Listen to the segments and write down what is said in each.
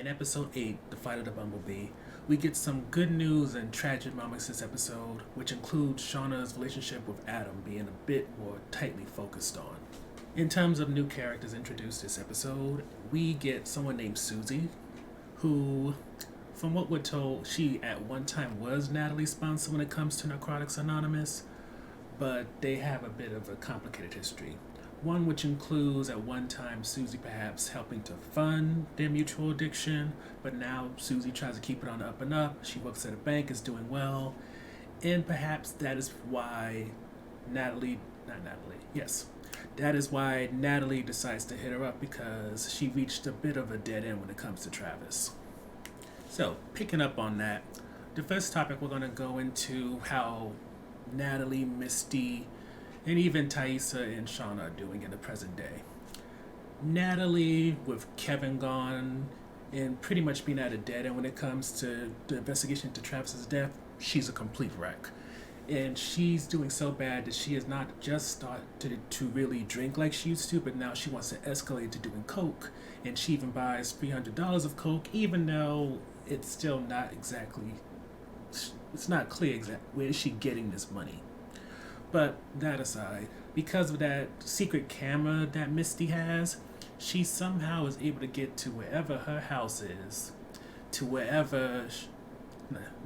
episode 8, The Fight of the Bumblebee, we get some good news and tragic moments this episode, which includes Shauna's relationship with Adam being a bit more tightly focused on. In terms of new characters introduced this episode, we get someone named Susie, who, from what we're told, she at one time was Natalie's sponsor when it comes to Narcotics Anonymous, but they have a bit of a complicated history. One which includes at one time Susie perhaps helping to fund their mutual addiction, but now Susie tries to keep it on the up and up. She works at a bank, is doing well, and perhaps that is why that is why Natalie decides to hit her up, because she reached a bit of a dead end when it comes to Travis. So, picking up on that, the first topic we're going to go into how Natalie, Misty, and even Taissa and Shauna are doing in the present day. Natalie, with Kevin gone and pretty much being at a dead end when it comes to the investigation into Travis's death, she's a complete wreck. And she's doing so bad that she has not just started to really drink like she used to, but now she wants to escalate to doing coke. And she even buys $300 of coke, even though it's still not exactly, it's not clear exactly where is she getting this money. But that aside, because of that secret camera that Misty has, she somehow is able to get to wherever her house is, to wherever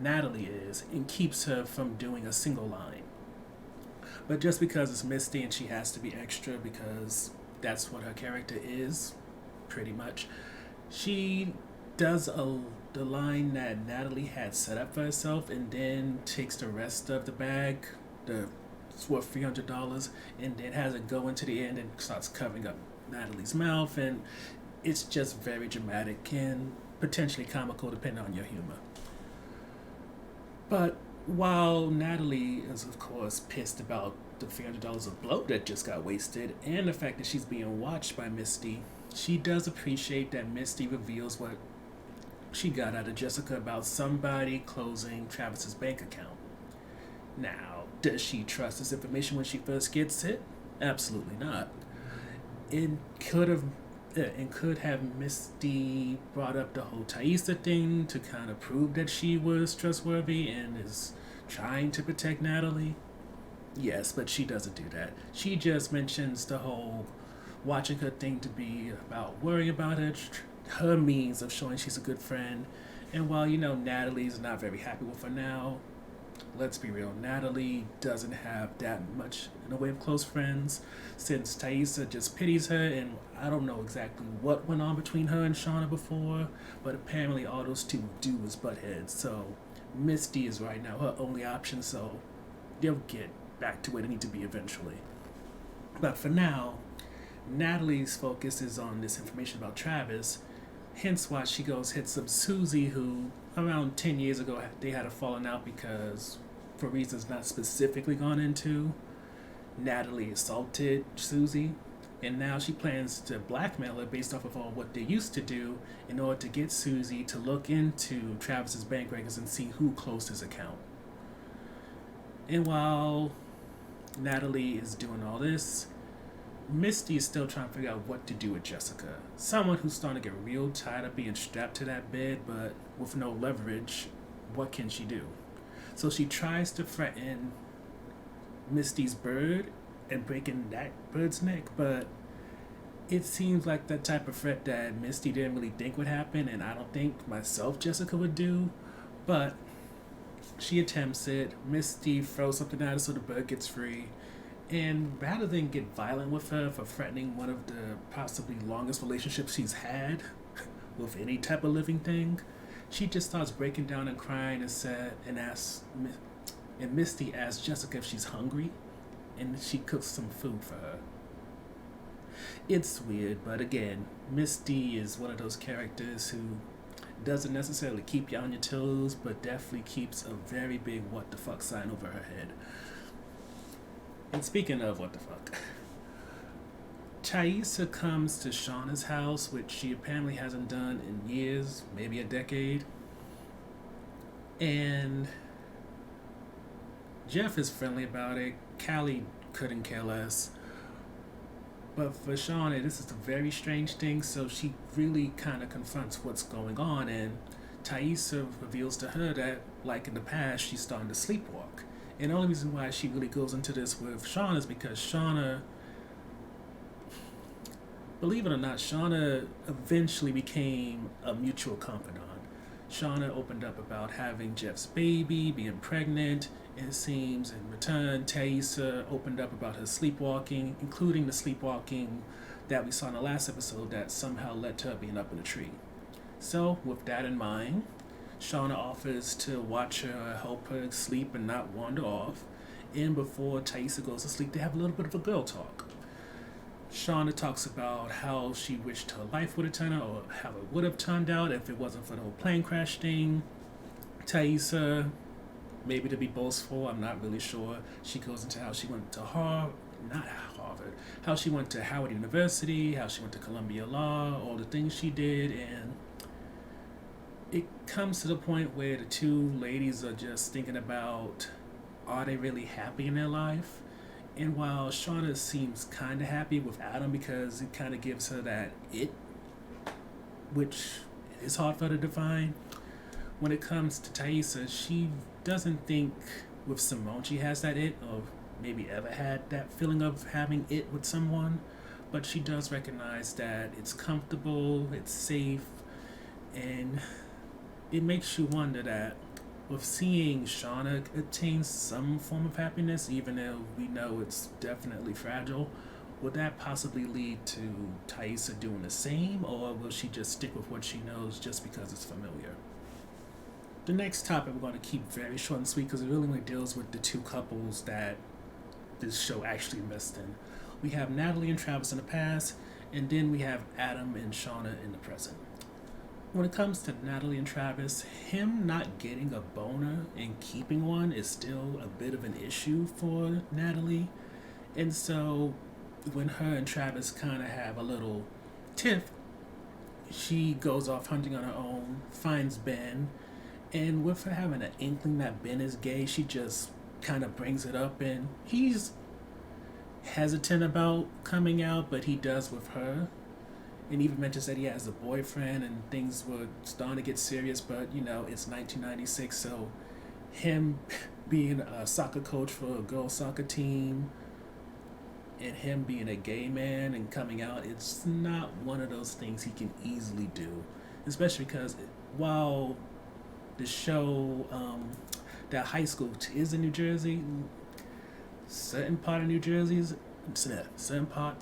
Natalie is, and keeps her from doing a single line. But just because it's Misty and she has to be extra because that's what her character is, pretty much, she does the line that Natalie had set up for herself and then takes the rest of the bag, it's worth $300, and then has it go into the end and starts covering up Natalie's mouth, and it's just very dramatic and potentially comical depending on your humor. But while Natalie is of course pissed about the $300 of blow that just got wasted and the fact that she's being watched by Misty, she does appreciate that Misty reveals what she got out of Jessica about somebody closing Travis's bank account. Now, does she trust this information when she first gets it? Absolutely not. It could have Misty brought up the whole Taissa thing to kind of prove that she was trustworthy and is trying to protect Natalie. Yes, but she doesn't do that. She just mentions the whole watching her thing to be about worrying about her means of showing she's a good friend. And while Natalie's not very happy with her now, let's be real, Natalie doesn't have that much in the way of close friends, since Taissa just pities her, and I don't know exactly what went on between her and Shauna before, but apparently all those two do is butt heads, so Misty is right now her only option, so they'll get back to where they need to be eventually. But for now, Natalie's focus is on this information about Travis, hence why she goes hits up Susie, who around 10 years ago they had a falling out because, for reasons not specifically gone into, Natalie assaulted Susie, and now she plans to blackmail her based off of all what they used to do in order to get Susie to look into Travis's bank records and see who closed his account. And while Natalie is doing all this, Misty is still trying to figure out what to do with Jessica. Someone who's starting to get real tired of being strapped to that bed, but with no leverage, what can she do? So she tries to threaten Misty's bird and breaking that bird's neck, but it seems like that type of threat that Misty didn't really think would happen, and I don't think myself Jessica would do, but she attempts it. Misty throws something at her so the bird gets free. And rather than get violent with her for threatening one of the possibly longest relationships she's had with any type of living thing, she just starts breaking down and crying and Misty asks Jessica if she's hungry, and she cooks some food for her. It's weird, but again, Misty is one of those characters who doesn't necessarily keep you on your toes, but definitely keeps a very big what the fuck sign over her head. And speaking of what the fuck, Taissa comes to Shauna's house, which she apparently hasn't done in years, maybe a decade. And Jeff is friendly about it. Callie couldn't care less. But for Shauna, this is a very strange thing, so she really kind of confronts what's going on, and Taissa reveals to her that, like in the past, she's starting to sleepwalk. And the only reason why she really goes into this with Shauna is because Shauna, believe it or not, Shauna eventually became a mutual confidant. Shauna opened up about having Jeff's baby, being pregnant, and it seems in return, Taissa opened up about her sleepwalking, including the sleepwalking that we saw in the last episode that somehow led to her being up in a tree. So, with that in mind, Shauna offers to watch her, help her sleep and not wander off. And before Taissa goes to sleep, they have a little bit of a girl talk. Shauna talks about how she wished her life would have turned out, or how it would have turned out if it wasn't for the whole plane crash thing. Taissa, maybe to be boastful, I'm not really sure. She goes into how she went to Harvard, how she went to Howard University, how she went to Columbia Law, all the things she did, and it comes to the point where the two ladies are just thinking about, are they really happy in their life? And while Shauna seems kind of happy with Adam because it kind of gives her that it, which is hard for her to define, when it comes to Taissa, she doesn't think with Simone she has that it, or maybe ever had that feeling of having it with someone, but she does recognize that it's comfortable, it's safe, and it makes you wonder that with seeing Shauna attain some form of happiness, even though we know it's definitely fragile, would that possibly lead to Taissa doing the same, or will she just stick with what she knows just because it's familiar? The next topic we're going to keep very short and sweet because it really only deals with the two couples that this show actually invests in. We have Natalie and Travis in the past, and then we have Adam and Shauna in the present. When it comes to Natalie and Travis, him not getting a boner and keeping one is still a bit of an issue for Natalie. And so when her and Travis kind of have a little tiff, she goes off hunting on her own, finds Ben, and with her having an inkling that Ben is gay, she just kind of brings it up, and he's hesitant about coming out, but he does with her. And even mentions that he has a boyfriend and things were starting to get serious, but it's 1996, so him being a soccer coach for a girls' soccer team and him being a gay man and coming out, it's not one of those things he can easily do. Especially because while the show, that high school is in New Jersey, certain parts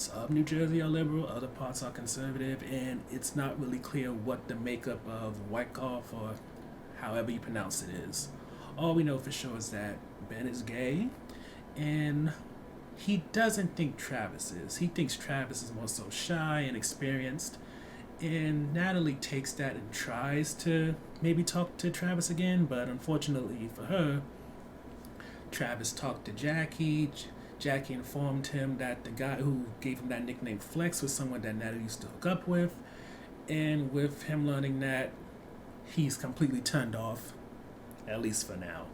of New Jersey are liberal, other parts are conservative, and it's not really clear what the makeup of Wyckoff, or however you pronounce it, is. All we know for sure is that Ben is gay, and he doesn't think Travis is. He thinks Travis is more so shy and experienced, and Natalie takes that and tries to maybe talk to Travis again, but unfortunately for her, Travis talked to Jackie. Jackie informed him that the guy who gave him that nickname Flex was someone that Natalie used to hook up with, and with him learning that, he's completely turned off, at least for now.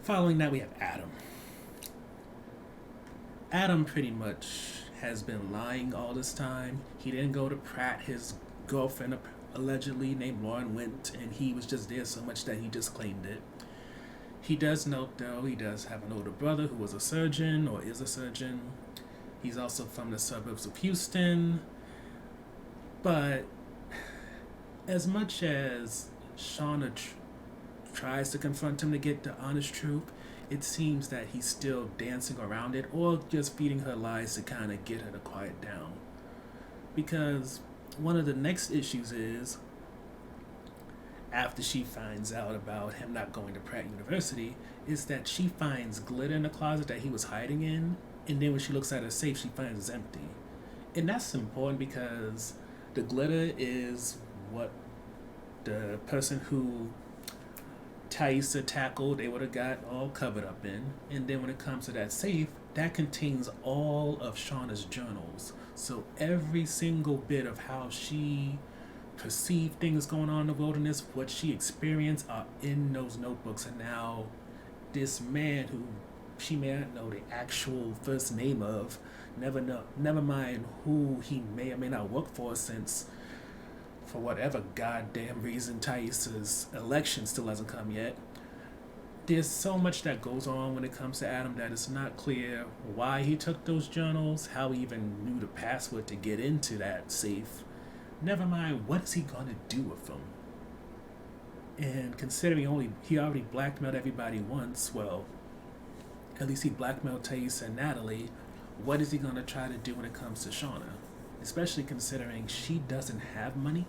Following that, we have Adam. Adam pretty much has been lying all this time. He didn't go to Pratt. His girlfriend, allegedly named Lauren, went, and he was just there so much that he just claimed it. He does note, though, he does have an older brother who was a surgeon, or is a surgeon. He's also from the suburbs of Houston. But as much as Shauna tries to confront him to get the honest truth, it seems that he's still dancing around it, or just feeding her lies to kind of get her to quiet down. Because one of the next issues is, after she finds out about him not going to Pratt University, is that she finds glitter in the closet that he was hiding in, and then when she looks at her safe, she finds it's empty. And that's important because the glitter is what the person who Taissa tackled, they would have got all covered up in. And then when it comes to that safe, that contains all of Shauna's journals. So every single bit of how she perceived things going on in the wilderness, what she experienced, are in those notebooks. And now this man who she may not know the actual first name of Never mind who he may or may not work for, since for whatever goddamn reason Taissa's election still hasn't come yet. There's so much that goes on when it comes to Adam that it's not clear why he took those journals, how he even knew the password to get into that safe. Never mind, what is he gonna do with them? And considering he already blackmailed everybody once, well, at least he blackmailed Taissa and Natalie, what is he gonna try to do when it comes to Shauna? Especially considering she doesn't have money,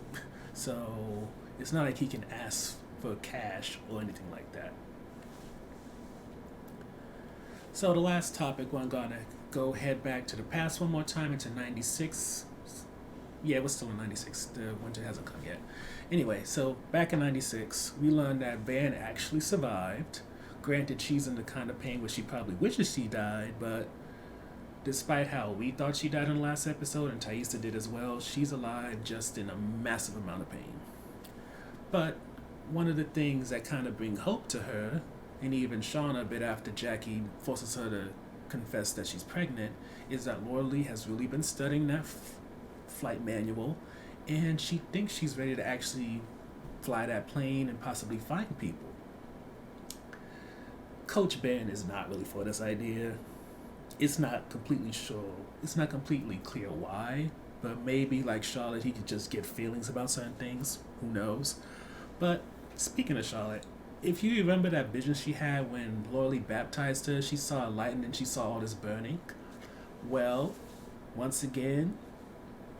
so it's not like he can ask for cash or anything like that. So the last topic, we're gonna go head back to the past one more time into 96. Yeah, we're still in 96. The winter hasn't come yet. Anyway, so back in 96, we learned that Van actually survived. Granted, she's in the kind of pain where she probably wishes she died, but despite how we thought she died in the last episode, and Taissa did as well, she's alive, just in a massive amount of pain. But one of the things that kind of bring hope to her, and even Shauna a bit after Jackie forces her to confess that she's pregnant, is that Laura Lee has really been studying that flight manual, and she thinks she's ready to actually fly that plane and possibly find people. Coach Ben is not really for this idea. It's not completely clear why, but maybe like Charlotte, he could just get feelings about certain things. Who knows? But speaking of Charlotte, if you remember that vision she had when Laura Lee baptized her, she saw a light and then she saw all this burning. Well, once again,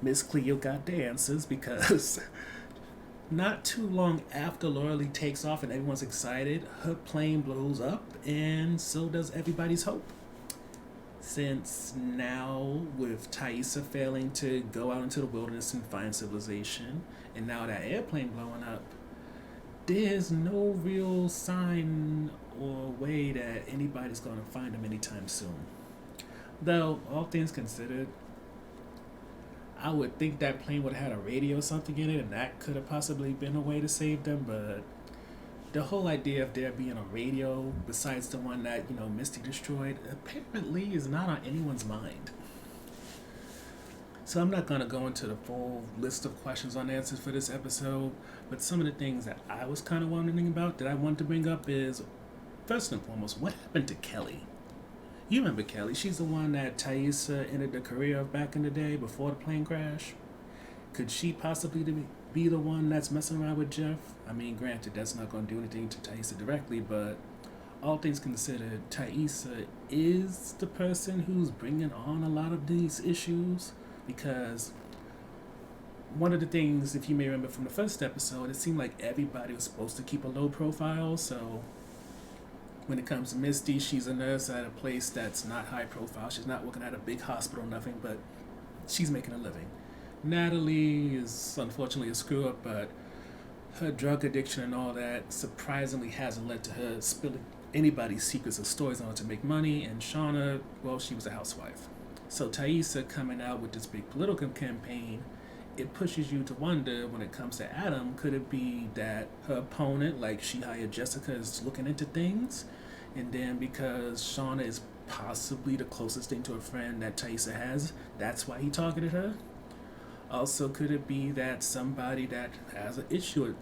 Miss Cleo got the answers, because not too long after Laura Lee takes off and everyone's excited, her plane blows up, and so does everybody's hope. Since now, with Taissa failing to go out into the wilderness and find civilization, and now that airplane blowing up, there's no real sign or way that anybody's going to find them anytime soon. Though, all things considered, I would think that plane would have had a radio or something in it, and that could have possibly been a way to save them, but the whole idea of there being a radio besides the one that, Misty destroyed, apparently is not on anyone's mind. So I'm not going to go into the full list of questions and answers for this episode, but some of the things that I was kind of wondering about that I wanted to bring up is, first and foremost, what happened to Kelly? You remember Kelly? She's the one that Taissa ended the career of back in the day before the plane crash. Could she possibly be the one that's messing around with Jeff? I mean, granted, that's not going to do anything to Taissa directly, but all things considered, Taissa is the person who's bringing on a lot of these issues, because one of the things, if you may remember from the first episode, it seemed like everybody was supposed to keep a low profile, so when it comes to Misty, she's a nurse at a place that's not high profile. She's not working at a big hospital, nothing, but she's making a living. Natalie is unfortunately a screw up, but her drug addiction and all that surprisingly hasn't led to her spilling anybody's secrets or stories on her to make money. And Shauna, well, she was a housewife. So Taissa coming out with this big political campaign, it pushes you to wonder, when it comes to Adam, could it be that her opponent, like she hired Jessica, is looking into things? And then because Shauna is possibly the closest thing to a friend that Taissa has, that's why he targeted her? Also, could it be that somebody that has an issue with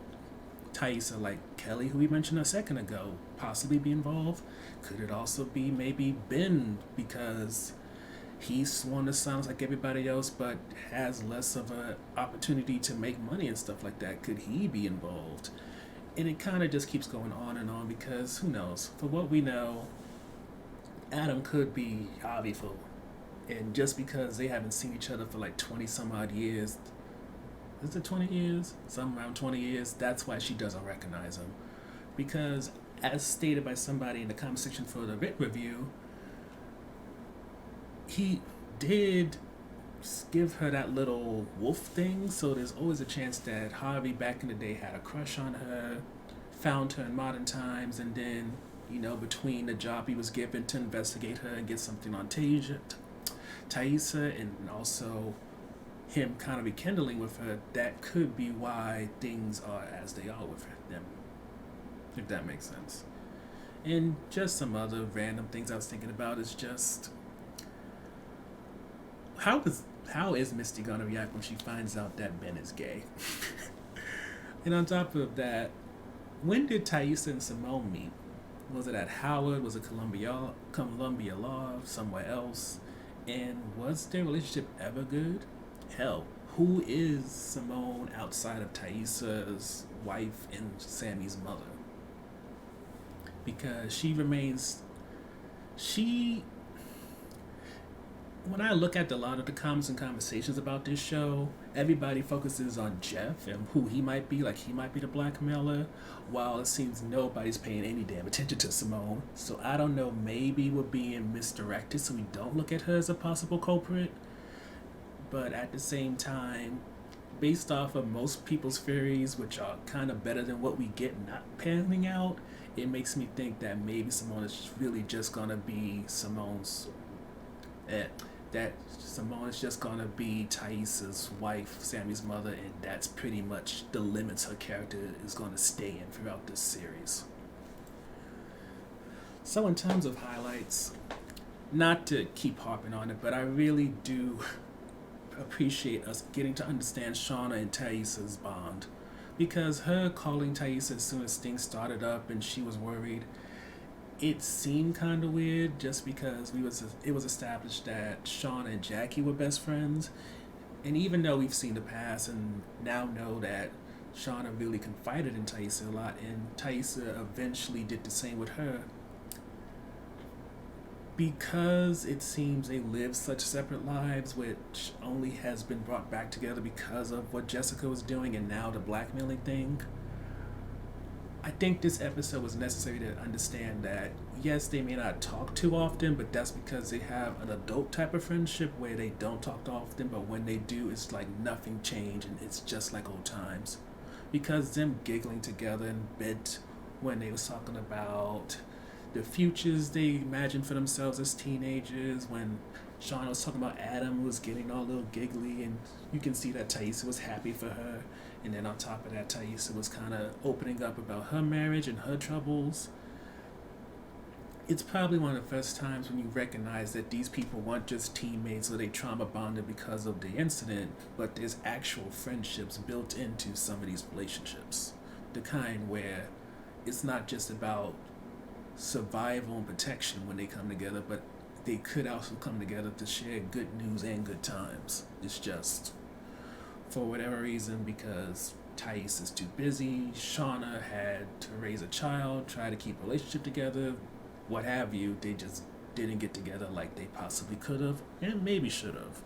Taissa, like Kelly, who we mentioned a second ago, possibly be involved? Could it also be maybe Ben, because he's sworn to sounds like everybody else, but has less of an opportunity to make money and stuff like that? Could he be involved? And it kind of just keeps going on and on, because who knows? For what we know, Adam could be Javi, and just because they haven't seen each other for like 20 some odd years, is it 20 years? Something around 20 years, that's why she doesn't recognize him. Because as stated by somebody in the comment section for the writ review, he did give her that little wolf thing, so there's always a chance that Harvey back in the day had a crush on her, found her in modern times, and then, between the job he was given to investigate her and get something on Taissa, and also him kind of rekindling with her, that could be why things are as they are with them, if that makes sense. And just some other random things I was thinking about is just, how is how is Misty gonna react when she finds out that Ben is gay? And on top of that, when did Taissa and Simone meet? Was it at Howard? Was it Columbia Law? Somewhere else? And was their relationship ever good? Hell, who is Simone outside of Taissa's wife and Sammy's mother? Because she remains. She. When I look at a lot of the comments and conversations about this show, everybody focuses on Jeff and who he might be, like he might be the blackmailer, while it seems nobody's paying any damn attention to Simone. So I don't know, maybe we're being misdirected so we don't look at her as a possible culprit. But at the same time, based off of most people's theories, which are kind of better than what we get not panning out, it makes me think that maybe Simone is really just gonna be that Simone is just gonna be Taissa's wife, Sammy's mother, and that's pretty much the limits her character is gonna stay in throughout this series. So in terms of highlights, not to keep harping on it, but I really do appreciate us getting to understand Shauna and Taissa's bond. Because her calling Taissa as soon as things started up and she was worried, it seemed kind of weird just because it was established that Shauna and Jackie were best friends. And even though we've seen the past and now know that Shauna really confided in Taissa a lot and Taissa eventually did the same with her, because it seems they live such separate lives, which only has been brought back together because of what Jessica was doing and now the blackmailing thing, I think this episode was necessary to understand that, yes, they may not talk too often, but that's because they have an adult type of friendship where they don't talk often, but when they do, it's like nothing changed and it's just like old times. Because them giggling together in bed when they was talking about the futures they imagined for themselves as teenagers, when Shauna was talking about Adam was getting all a little giggly, and you can see that Taissa was happy for her. And then on top of that, Taissa was kind of opening up about her marriage and her troubles. It's probably one of the first times when you recognize that these people weren't just teammates or they trauma bonded because of the incident, but there's actual friendships built into some of these relationships. The kind where it's not just about survival and protection when they come together, but they could also come together to share good news and good times. It's just, for whatever reason, because Thais is too busy, Shauna had to raise a child, try to keep a relationship together, what have you, they just didn't get together like they possibly could have and maybe should have.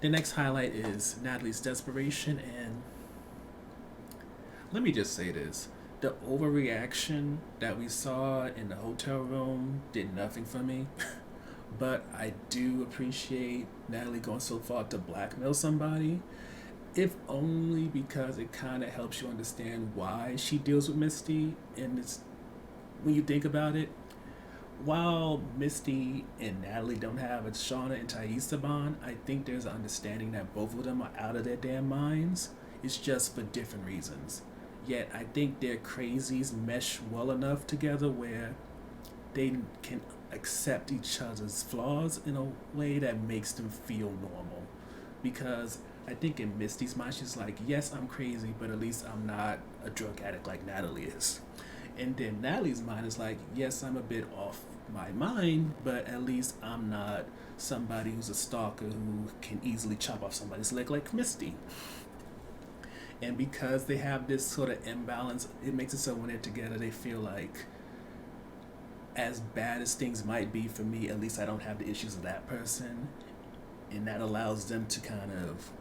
The next highlight is Natalie's desperation, and let me just say this. The overreaction that we saw in the hotel room did nothing for me. But I do appreciate Natalie going so far to blackmail somebody, if only because it kind of helps you understand why she deals with Misty. And it's, when you think about it, while Misty and Natalie don't have a Shauna and Taissa bond, I think there's an understanding that both of them are out of their damn minds. It's just for different reasons. Yet I think their crazies mesh well enough together where they can accept each other's flaws in a way that makes them feel normal. Because I think in Misty's mind, she's like, yes, I'm crazy, but at least I'm not a drug addict like Natalie is. And then Natalie's mind is like, yes, I'm a bit off my mind, but at least I'm not somebody who's a stalker who can easily chop off somebody's leg like Misty. And because they have this sort of imbalance, it makes it so when they're together, they feel like, as bad as things might be for me, at least I don't have the issues of that person. And that allows them to kind of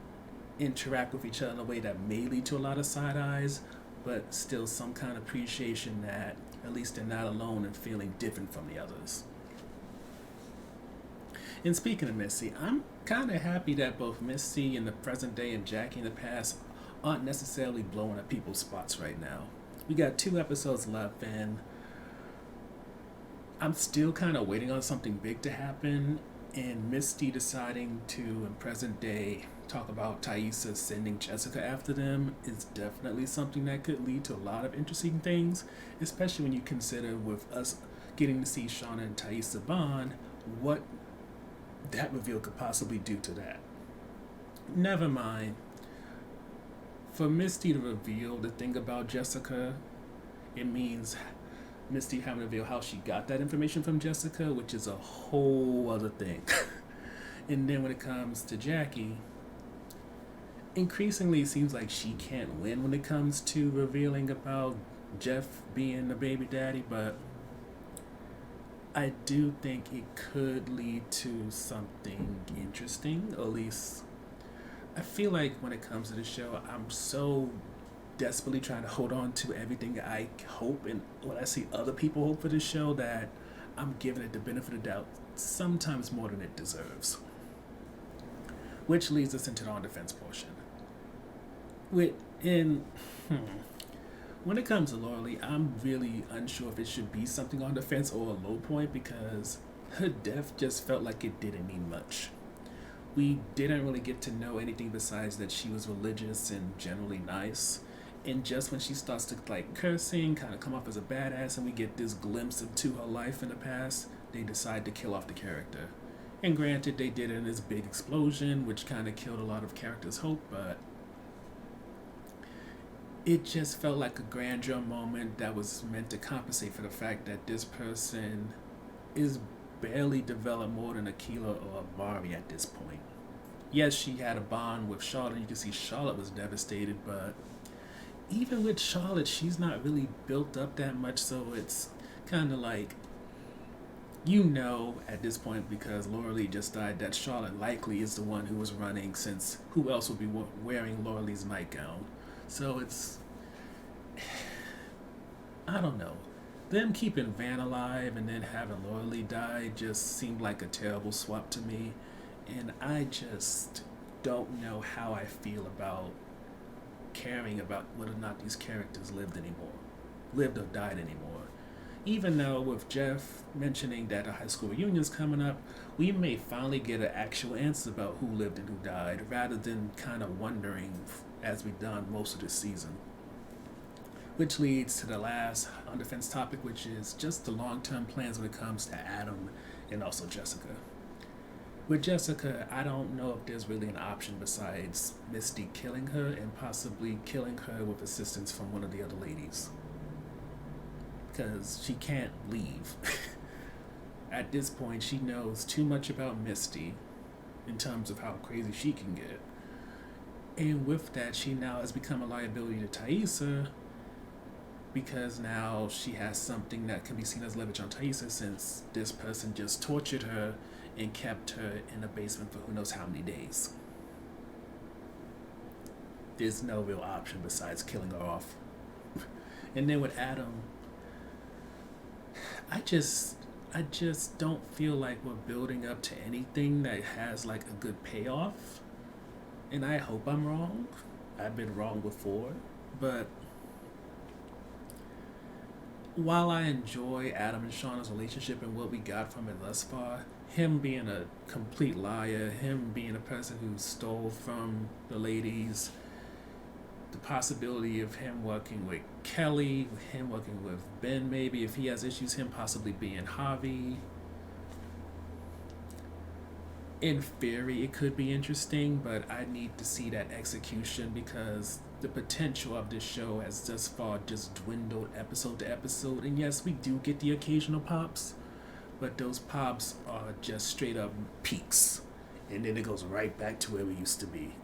interact with each other in a way that may lead to a lot of side eyes, but still some kind of appreciation that at least they're not alone and feeling different from the others. And speaking of Misty, I'm kind of happy that both Misty in the present day and Jackie in the past aren't necessarily blowing up people's spots right now. We got 2 episodes left, and I'm still kind of waiting on something big to happen. And Misty deciding to, in present day, talk about Taissa sending Jessica after them is definitely something that could lead to a lot of interesting things, especially when you consider with us getting to see Shauna and Taissa bond, what that reveal could possibly do to that. Never mind. For Misty to reveal the thing about Jessica, it means Misty having to reveal how she got that information from Jessica, which is a whole other thing. And then when it comes to Jackie, increasingly it seems like she can't win when it comes to revealing about Jeff being the baby daddy, but I do think it could lead to something interesting. Or at least I feel like when it comes to the show, I'm so desperately trying to hold on to everything I hope and when I see other people hope for this show that I'm giving it the benefit of the doubt sometimes more than it deserves. Which leads us into the on-defense portion. When it comes to Laura Lee, I'm really unsure if it should be something on defense or a low point because her death just felt like it didn't mean much. We didn't really get to know anything besides that she was religious and generally nice. And just when she starts to like cursing, kind of come off as a badass, and we get this glimpse into her life in the past, they decide to kill off the character. And granted, they did it in this big explosion, which kind of killed a lot of characters' hope, but it just felt like a grandeur moment that was meant to compensate for the fact that this person is barely developed more than Akila or Mari at this point. Yes, she had a bond with Charlotte. You can see Charlotte was devastated, but even with Charlotte, she's not really built up that much, so it's kind of like, at this point, because Laura Lee just died, that Charlotte likely is the one who was running, since who else would be wearing Laura Lee's nightgown? So it's, I don't know. Them keeping Van alive and then having Laura Lee die just seemed like a terrible swap to me. And I just don't know how I feel about caring about whether or not these characters lived or died anymore. Even though with Jeff mentioning that a high school reunion is coming up, we may finally get an actual answer about who lived and who died, rather than kind of wondering as we've done most of this season. Which leads to the last on defense topic, which is just the long-term plans when it comes to Adam and also Jessica. With Jessica, I don't know if there's really an option besides Misty killing her and possibly killing her with assistance from one of the other ladies. Because she can't leave. At this point, she knows too much about Misty in terms of how crazy she can get. And with that, she now has become a liability to Taissa because now she has something that can be seen as leverage on Taissa, since this person just tortured her and kept her in the basement for who knows how many days. There's no real option besides killing her off. And then with Adam, I just don't feel like we're building up to anything that has like a good payoff. And I hope I'm wrong. I've been wrong before. But while I enjoy Adam and Shauna's relationship and what we got from it thus far, him being a complete liar, him being a person who stole from the ladies, the possibility of him working with Kelly, him working with Ben maybe, if he has issues, him possibly being Javi. In theory, it could be interesting, but I need to see that execution because the potential of this show has thus far just dwindled episode to episode. And yes, we do get the occasional pops, but those pops are just straight up peaks. And then it goes right back to where we used to be.